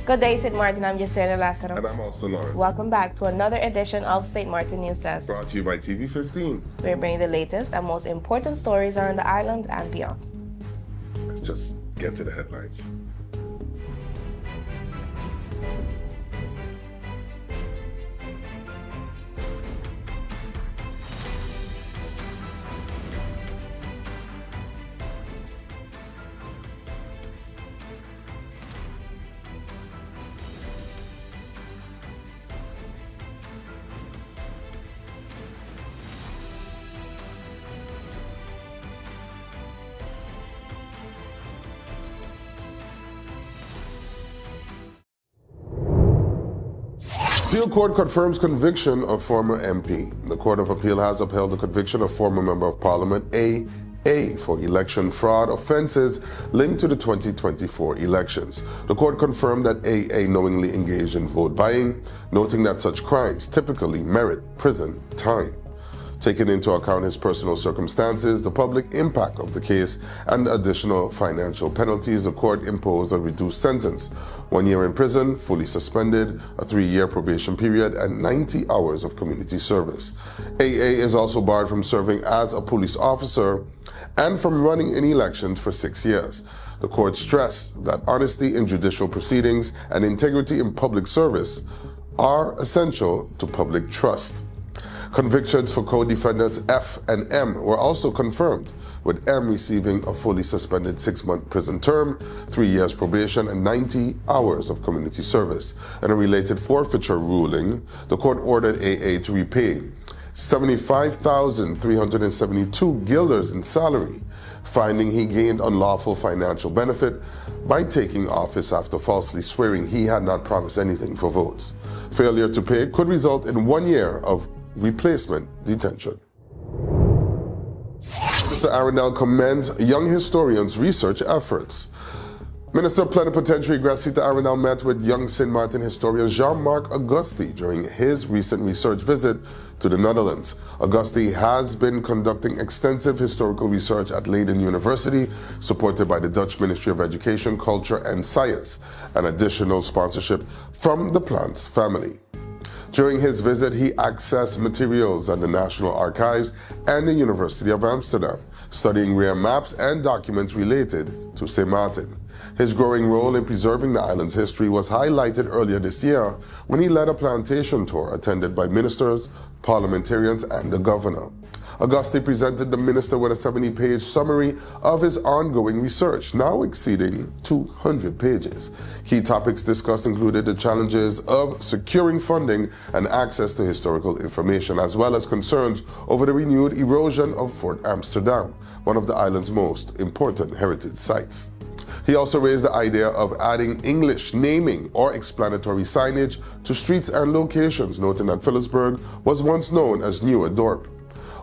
Good day, St. Martin. I'm Yesenia Lazaro. And I'm also Lawrence. Welcome back to another edition of St. Martin News Desk. Brought to you by TV15. We're bringing the latest and most important stories around the island and beyond. Let's just get to the headlines. Appeal Court confirms conviction of former MP. The Court of Appeal has upheld the conviction of former Member of Parliament A for election fraud offenses linked to the 2024 elections. The court confirmed that AA knowingly engaged in vote buying, noting that such crimes typically merit prison time. Taking into account his personal circumstances, the public impact of the case, and additional financial penalties, the court imposed a reduced sentence: 1 year in prison, fully suspended, a 3-year probation period, and 90 hours of community service. AA is also barred from serving as a police officer and from running in elections for 6 years. The court stressed that honesty in judicial proceedings and integrity in public service are essential to public trust. Convictions for co-defendants F and M were also confirmed, with M receiving a fully suspended 6-month prison term, 3 years probation, and 90 hours of community service. In a related forfeiture ruling, the court ordered AA to repay 75,372 guilders in salary, finding he gained unlawful financial benefit by taking office after falsely swearing he had not promised anything for votes. Failure to pay could result in 1 year of replacement detention. Mr. Arrindell commends young historians' research efforts. Minister Plenipotentiary Arrindell met with young St. Martin historian Jean-Marc Auguste during his recent research visit to the Netherlands. Auguste has been conducting extensive historical research at Leiden University, supported by the Dutch Ministry of Education, Culture and Science, and additional sponsorship from the Plant family. During his visit, he accessed materials at the National Archives and the University of Amsterdam, studying rare maps and documents related to St. Martin. His growing role in preserving the island's history was highlighted earlier this year when he led a plantation tour attended by ministers, parliamentarians, and the governor. Auguste presented the minister with a 70-page summary of his ongoing research, now exceeding 200 pages. Key topics discussed included the challenges of securing funding and access to historical information, as well as concerns over the renewed erosion of Fort Amsterdam, one of the island's most important heritage sites. He also raised the idea of adding English naming or explanatory signage to streets and locations, noting that Phillipsburg was once known as Nieuwe Dorp.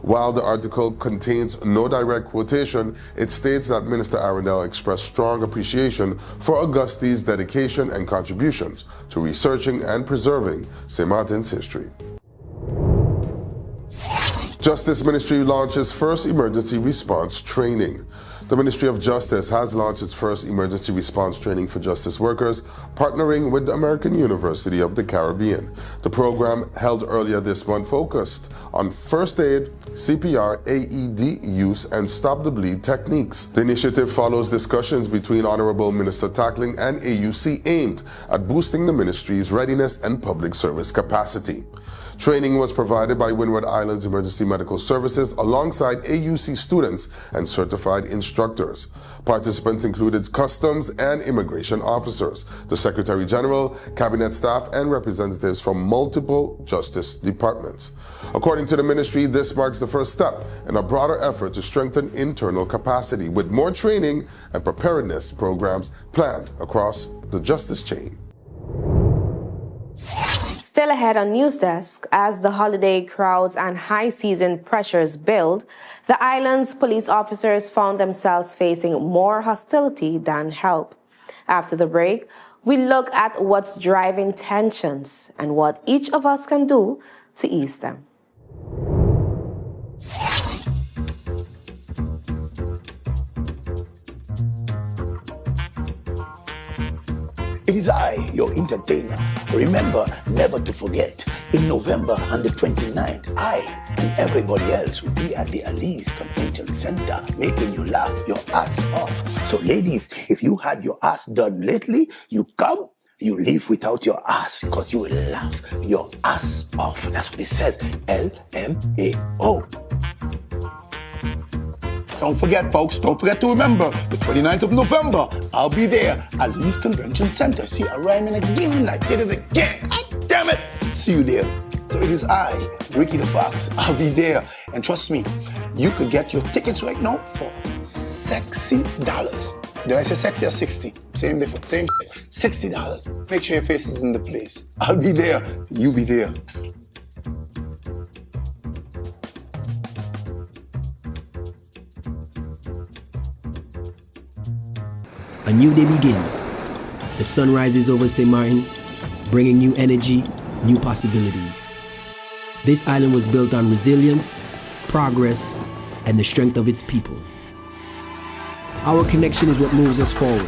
While the article contains no direct quotation, it states that Minister Arrindell expressed strong appreciation for Auguste's dedication and contributions to researching and preserving St. Martin's history. Justice Ministry launches first emergency response training. The Ministry of Justice has launched its first emergency response training for justice workers, partnering with the American University of the Caribbean. The program, held earlier this month, focused on first aid, CPR, AED use, and stop-the-bleed techniques. The initiative follows discussions between Honorable Minister Tackling and AUC aimed at boosting the ministry's readiness and public service capacity. Training was provided by Windward Islands Emergency Medical Services alongside AUC students and certified instructors. Participants included customs and immigration officers, the Secretary General, cabinet staff, and representatives from multiple justice departments. According to the ministry, this marks the first step in a broader effort to strengthen internal capacity, with more training and preparedness programs planned across the justice chain. Still ahead on NEWSDESK, as the holiday crowds and high season pressures build, the island's police officers found themselves facing more hostility than help. After the break, we look at what's driving tensions and what each of us can do to ease them. is I, your entertainer. Remember never to forget, in November on the 29th, I and everybody else will be at the Alice Convention Center making you laugh your ass off. So ladies, if you had your ass done lately, you come, you leave without your ass because you will laugh your ass off. That's what it says, LMAO. Don't forget, folks, don't forget to remember, the 29th of November, I'll be there at Lee's Convention Center. See, I rhyming again, I did it again. God damn it. See you there. So it is I, Ricky the Fox. I'll be there. And trust me, you could get your tickets right now for sexy dollars. Did I say sexy or 60? Same difference, same $60. Make sure your face is in the place. I'll be there. You be there. A new day begins. The sun rises over St. Martin, bringing new energy, new possibilities. This island was built on resilience, progress, and the strength of its people. Our connection is what moves us forward.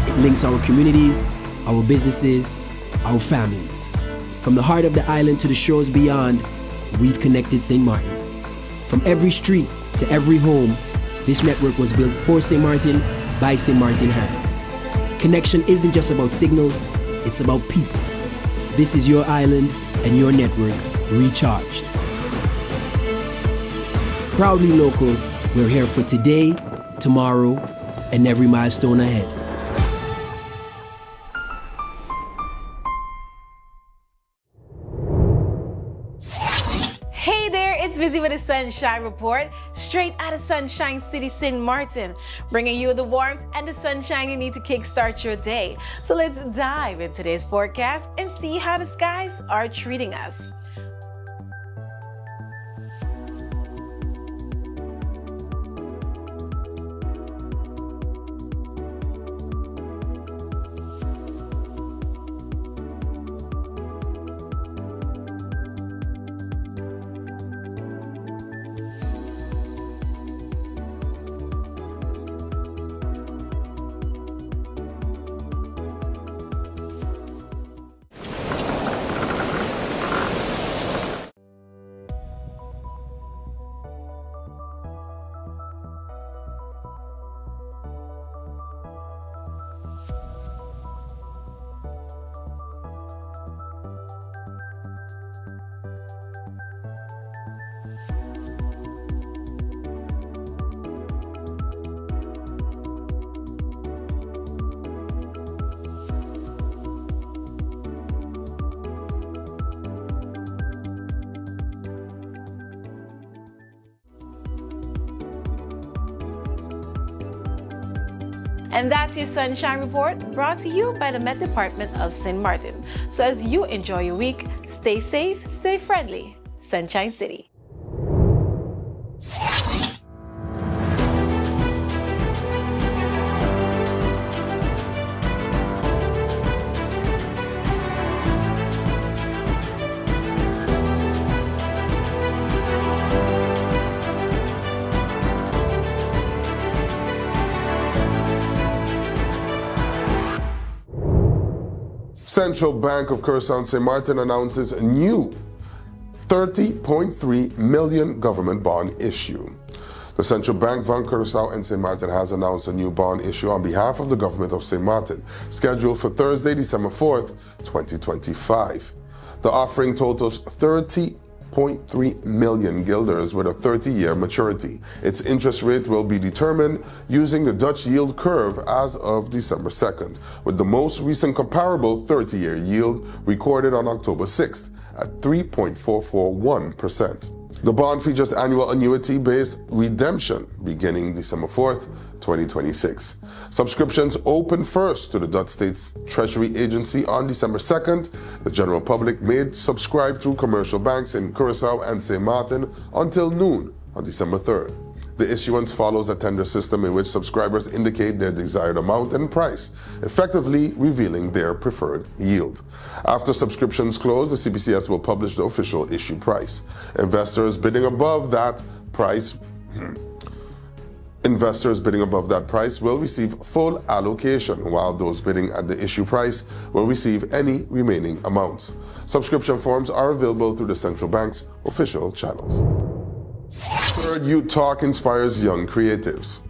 It links our communities, our businesses, our families. From the heart of the island to the shores beyond, we've connected St. Martin. From every street to every home, this network was built for St. Martin by St. Martin hands. Connection isn't just about signals, it's about people. This is your island and your network recharged. Proudly local, we're here for today, tomorrow, and every milestone ahead. Hey there, it's Busy with a Sunshine Report, straight out of Sunshine City, St. Martin, bringing you the warmth and the sunshine you need to kickstart your day. So let's dive into today's forecast and see how the skies are treating us. And that's your Sunshine Report, brought to you by the Met Department of St. Martin. So as you enjoy your week, stay safe, stay friendly. Sunshine City. Central Bank of Curacao and St. Martin announces a new $30.3 million government bond issue. The Central Bank of Curacao and St. Martin has announced a new bond issue on behalf of the government of St. Martin, scheduled for Thursday, December 4th, 2025. The offering totals 30.3 million guilders with a 30-year maturity. Its interest rate will be determined using the Dutch yield curve as of December 2nd, with the most recent comparable 30-year yield recorded on October 6th at 3.441%. The bond features annual annuity-based redemption beginning December 4th, 2026. Subscriptions open first to the Dutch State's Treasury Agency on December 2nd. The general public may subscribe through commercial banks in Curacao and St. Martin until noon on December 3rd. The issuance follows a tender system in which subscribers indicate their desired amount and price, effectively revealing their preferred yield. After subscriptions close, the CBCS will publish the official issue price. Investors bidding above that price Investors bidding above that price will receive full allocation, while those bidding at the issue price will receive any remaining amounts. Subscription forms are available through the central bank's official channels. Third Youth Talk inspires young creatives.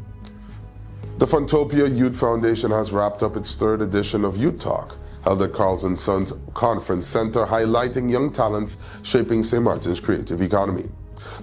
The Funtopia Youth Foundation has wrapped up its third edition of Youth Talk, held at Carls & Sons Conference Center, highlighting young talents shaping St. Martin's creative economy.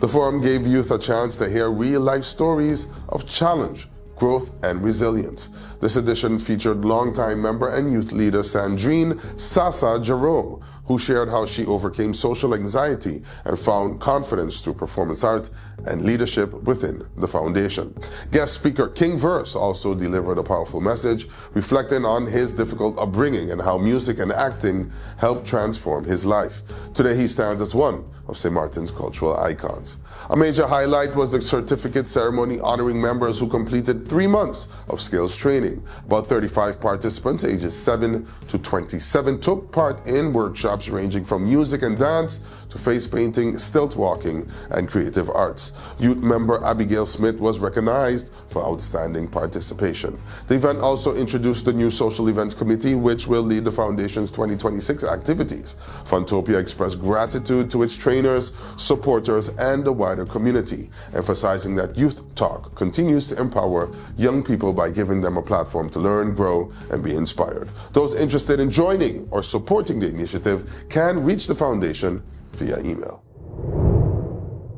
The forum gave youth a chance to hear real-life stories of challenge, growth, and resilience. This edition featured longtime member and youth leader Sandrine Sasa Jerome, who shared how she overcame social anxiety and found confidence through performance art and leadership within the foundation. Guest speaker King Verse also delivered a powerful message, reflecting on his difficult upbringing and how music and acting helped transform his life. Today he stands as one of St. Martin's cultural icons. A major highlight was the certificate ceremony honoring members who completed 3 months of skills training. About 35 participants ages 7 to 27 took part in workshops ranging from music and dance to face painting, stilt walking, and creative arts. Youth member Abigail Smith was recognized for outstanding participation. The event also introduced the new Social Events Committee, which will lead the Foundation's 2026 activities. Funtopia expressed gratitude to its trainers, supporters, and the wider community, emphasizing that Youth Talk continues to empower young people by giving them a platform to learn, grow, and be inspired. Those interested in joining or supporting the initiative can reach the Foundation via email.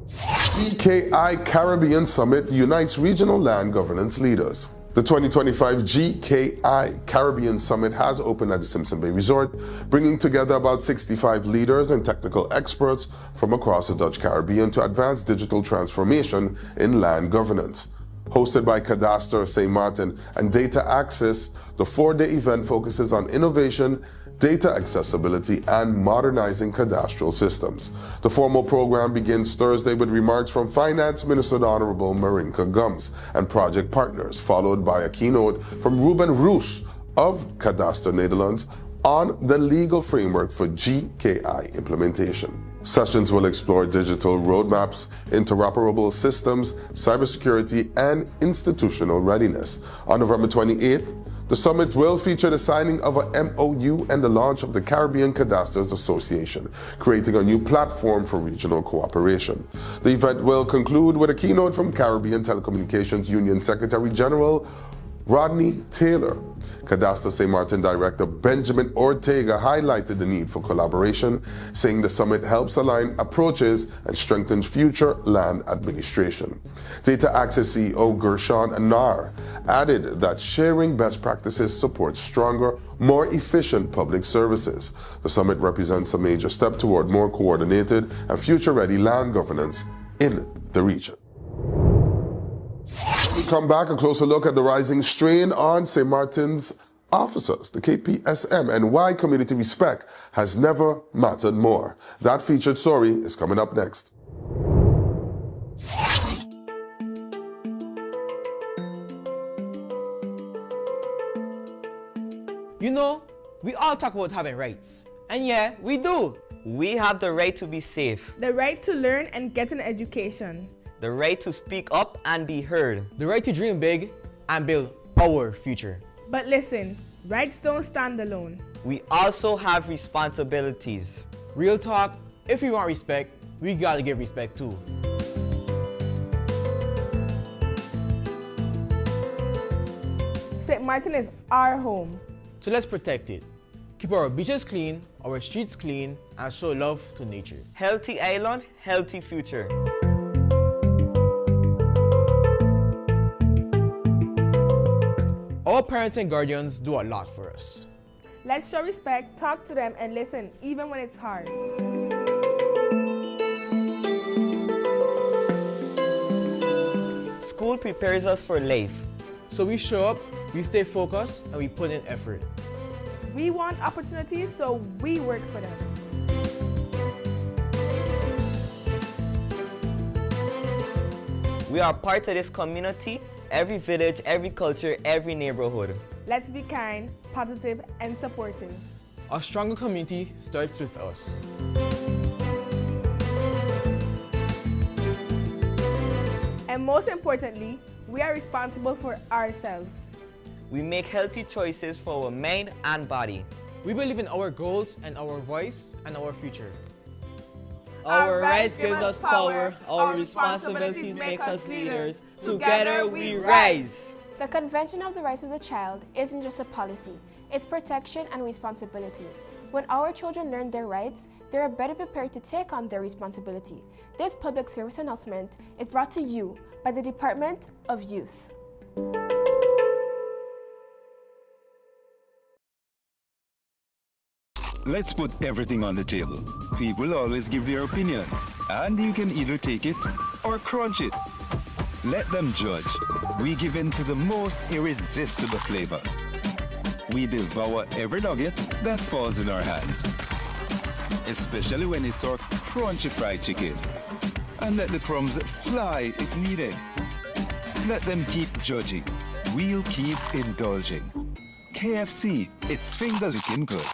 GKI Caribbean Summit unites regional land governance leaders. The 2025 GKI Caribbean Summit has opened at the Simpson Bay Resort, bringing together about 65 leaders and technical experts from across the Dutch Caribbean to advance digital transformation in land governance. Hosted by Cadastre St. Martin and Data Access, the 4-day event focuses on innovation, data accessibility, and modernizing cadastral systems. The formal program begins Thursday with remarks from Finance Minister the Honorable Marinka Gums and project partners, followed by a keynote from Ruben Roos of Cadastre Netherlands on the legal framework for GKI implementation. Sessions will explore digital roadmaps, interoperable systems, cybersecurity, and institutional readiness. On November 28th, the summit will feature the signing of a MOU and the launch of the Caribbean Cadastres Association, creating a new platform for regional cooperation. The event will conclude with a keynote from Caribbean Telecommunications Union Secretary General Rodney Taylor. Cadastre St. Martin Director Benjamin Ortega highlighted the need for collaboration, saying the summit helps align approaches and strengthens future land administration. Data Access CEO Gershon Anar added that sharing best practices supports stronger, more efficient public services. The summit represents a major step toward more coordinated and future-ready land governance in the region. We come back, a closer look at the rising strain on St. Martin's officers, the KPSM, and why community respect has never mattered more. That featured story is coming up next. You know, we all talk about having rights. And yeah, we do. We have the right to be safe, the right to learn and get an education, the right to speak up and be heard, the right to dream big and build our future. But listen, rights don't stand alone. We also have responsibilities. Real talk, if we want respect, we gotta give respect too. St. Martin is our home. So let's protect it. Keep our beaches clean, our streets clean, and show love to nature. Healthy island, healthy future. Our parents and guardians do a lot for us. Let's show respect, talk to them, and listen, even when it's hard. School prepares us for life. So we show up, we stay focused, and we put in effort. We want opportunities, so we work for them. We are part of this community, every village, every culture, every neighborhood. Let's be kind, positive, and supportive. A stronger community starts with us. And most importantly, We are responsible for ourselves. We make healthy choices for our mind and body. We believe in our goals and our voice and our future. Our rights give us power, our responsibilities make us leaders. Together we rise. The Convention of the Rights of the Child isn't just a policy, it's protection and responsibility. When our children learn their rights, they are better prepared to take on their responsibility. This public service announcement is brought to you by the Department of Youth. Let's put everything on the table. People always give their opinion, and you can either take it or crunch it. Let them judge. We give in to the most irresistible flavor. We devour every nugget that falls in our hands, especially when it's our crunchy fried chicken. And let the crumbs fly if needed. Let them keep judging. We'll keep indulging. KFC, it's finger-licking good.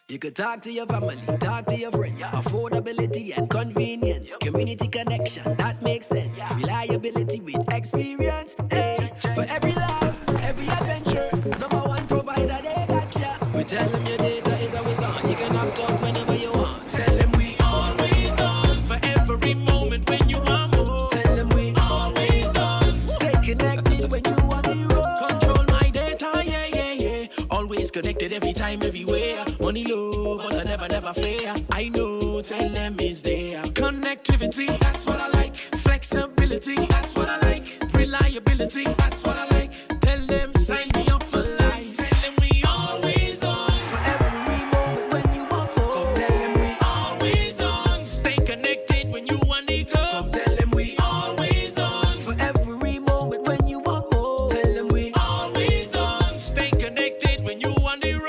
You could talk to your family, talk to your friends. Affordability and convenience. Community connection, that makes sense. Reliability with experience. Hey, for every laugh, every adventure. Number one provider, they got ya. We tell them your data is always on. You can opt out whenever you want. Tell them we always on. For every moment when you want more. Tell them we always on. Stay connected when you want the road. Control my data, yeah, yeah, yeah. Always connected every time, everywhere. Money low, but I never fair. I know, tell them it's there. Connectivity, that's what I like. Flexibility, that's what I like. Reliability, that's what I like. Tell them, sign me up for life. Tell them we always on. For every moment when you want more. Come tell them we always on. Stay connected when you want to go. Come tell them we always on. For every moment when you want more. Tell them we always on. Stay connected when you want to road.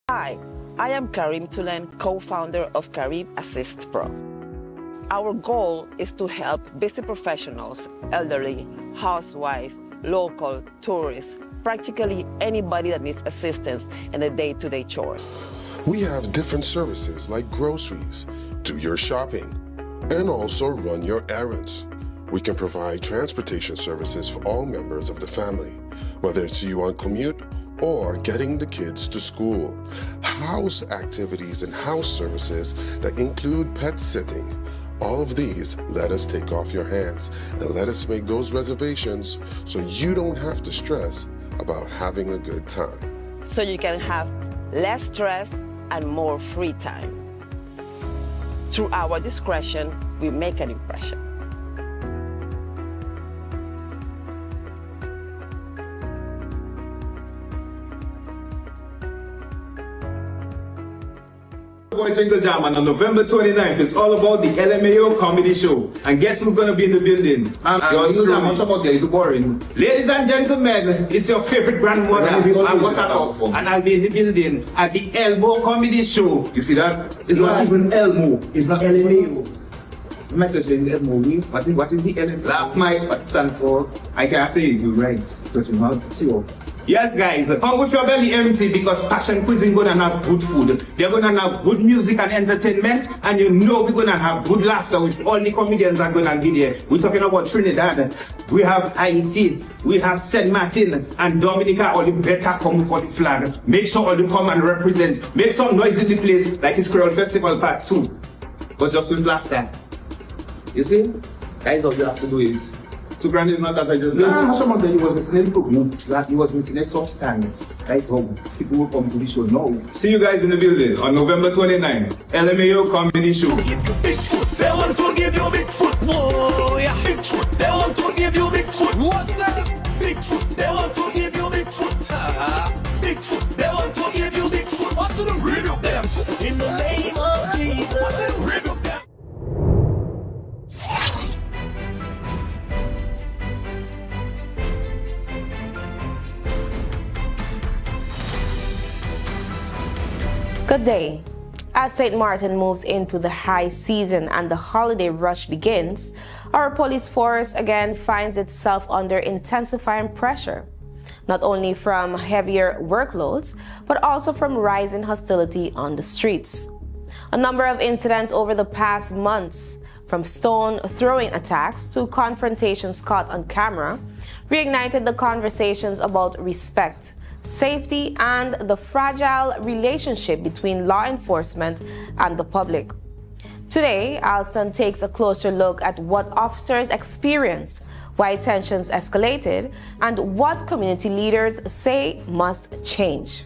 Hi, I am Karim Tulen, co-founder of Carib Assist Pro. Our goal is to help busy professionals, elderly, housewives, local, tourists, practically anybody that needs assistance in the day-to-day chores. We have different services like groceries, do your shopping, and also run your errands. We can provide transportation services for all members of the family, whether it's you on commute or getting the kids to school. House activities and house services that include pet sitting. All of these let us take off your hands and let us make those reservations so you don't have to stress about having a good time. So you can have less stress and more free time. Through our discretion, we make an impression. Boy Jingle Jam, and on November 29th, it's all about the LMAO comedy show. And guess who's gonna be in the building? Much about it's boring. Ladies and gentlemen, it's your favorite grandmother, and I'll be in the building at the Elmo comedy show. You see that? It's not even Elmo. It's not LMAO. The message is Elmo. What is the LMAO? Laugh Mike, what it stands for? I can't say it, you're right. But you know, see what? Yes, guys, come with your belly empty because Passion Cuisine gonna have good food. They're gonna have good music and entertainment, and you know we're gonna have good laughter with all the comedians are gonna be there. We're talking about Trinidad, we have Haiti, we have St. Martin, and Dominica. All the better come for the flag. Make sure all you come and represent. Make some noise in the place like it's Creole Festival Part 2, but just with laughter. You see? Guys, all you have to do it. So granted, not that I just he was missing that he was missing a substance. That's how people will come to the show now. See you guys in the building on November 29th. LMAO comedy show. Big foot, they want to give you big foot. Whoa, yeah. Big foot, they want to give you big foot. What's that? Big foot, they want to give you big foot. Big foot, they want to give you big foot. What do the rid of them? In the name of Jesus. What do the rid of them? Good day. As St. Martin moves into the high season and the holiday rush begins, our police force again finds itself under intensifying pressure. not only from heavier workloads, but also from rising hostility on the streets. A number of incidents over the past months, from stone-throwing attacks to confrontations caught on camera, reignited the conversations about respect, safety, and the fragile relationship between law enforcement and the public. Today, Alston takes a closer look at what officers experienced, why tensions escalated, and what community leaders say must change.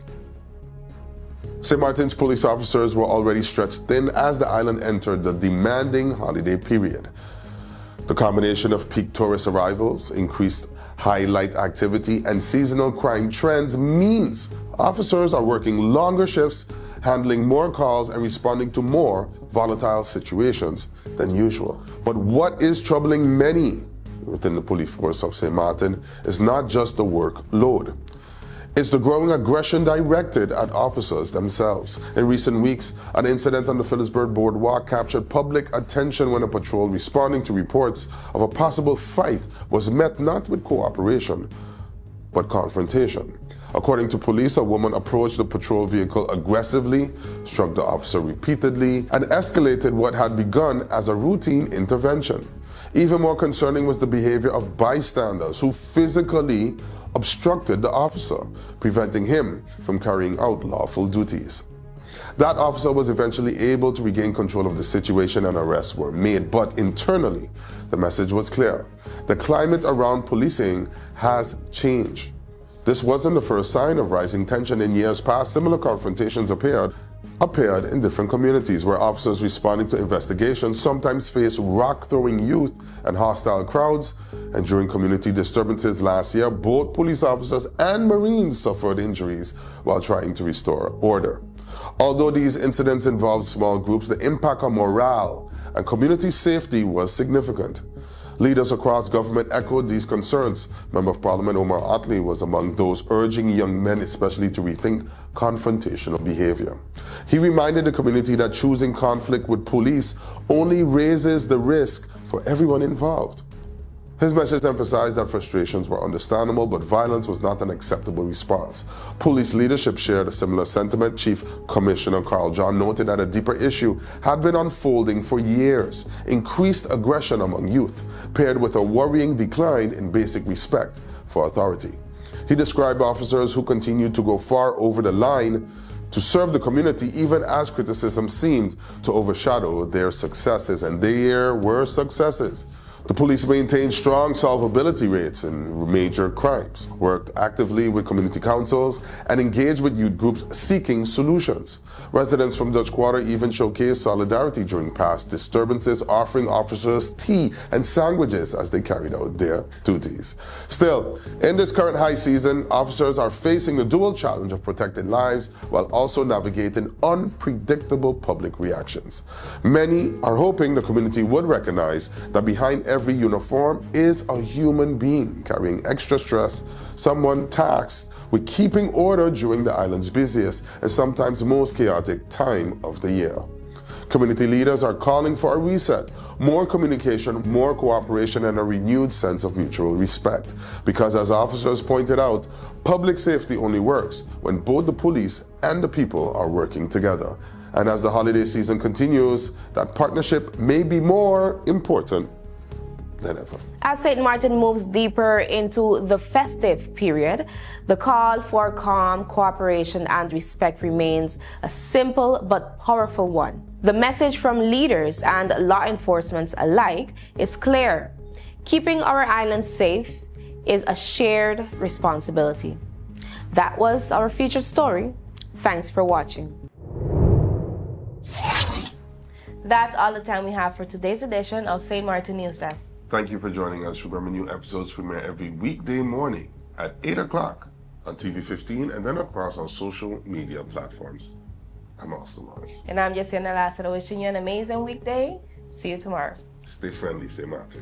St. Martin's police officers were already stretched thin as the island entered the demanding holiday period. The combination of peak tourist arrivals, increased highlight activity, and seasonal crime trends means officers are working longer shifts, handling more calls, and responding to more volatile situations than usual. But what is troubling many within the police force of St. Martin is not just the workload. It's the growing aggression directed at officers themselves. In recent weeks, an incident on the Phillipsburg Boardwalk captured public attention when a patrol responding to reports of a possible fight was met not with cooperation, but confrontation. According to police, a woman approached the patrol vehicle aggressively, struck the officer repeatedly, and escalated what had begun as a routine intervention. Even more concerning was the behavior of bystanders who physically obstructed the officer, preventing him from carrying out lawful duties. That officer was eventually able to regain control of the situation and arrests were made, but internally, the message was clear. The climate around policing has changed. This wasn't the first sign of rising tension. In years past, similar confrontations appeared in different communities where officers responding to investigations sometimes face rock-throwing youth and hostile crowds. And during community disturbances last year, both police officers and Marines suffered injuries while trying to restore order. Although these incidents involved small groups, the impact on morale and community safety was significant. Leaders across government echoed these concerns. Member of Parliament Omar Otley was among those urging young men especially to rethink confrontational behavior. He reminded the community that choosing conflict with police only raises the risk for everyone involved. His message emphasized that frustrations were understandable, but violence was not an acceptable response. Police leadership shared a similar sentiment. Chief Commissioner Carl John noted that a deeper issue had been unfolding for years: increased aggression among youth, paired with a worrying decline in basic respect for authority. He described officers who continued to go far over the line to serve the community, even as criticism seemed to overshadow their successes, and there were successes. The police maintained strong solvability rates in major crimes, worked actively with community councils, and engaged with youth groups seeking solutions. Residents from Dutch Quarter even showcased solidarity during past disturbances, offering officers tea and sandwiches as they carried out their duties. Still, in this current high season, officers are facing the dual challenge of protecting lives while also navigating unpredictable public reactions. Many are hoping the community would recognize that behind every uniform is a human being carrying extra stress, someone tasked with keeping order during the island's busiest and sometimes most chaotic time of the year. Community leaders are calling for a reset, more communication, more cooperation, and a renewed sense of mutual respect. Because as officers pointed out, public safety only works when both the police and the people are working together. And as the holiday season continues, that partnership may be more important than ever. As St. Martin moves deeper into the festive period, the call for calm, cooperation, and respect remains a simple but powerful one. The message from leaders and law enforcement alike is clear. Keeping our island safe is a shared responsibility. That was our featured story. Thanks for watching. That's all the time we have for today's edition of St. Martin News Desk. Thank you for joining us. Remember, new episodes premiere every weekday morning at 8 o'clock on TV15 and then across our social media platforms. I'm Austin Lawrence. And I'm Jessica Lasseter, wishing you an amazing weekday. See you tomorrow. Stay friendly, St. Martin.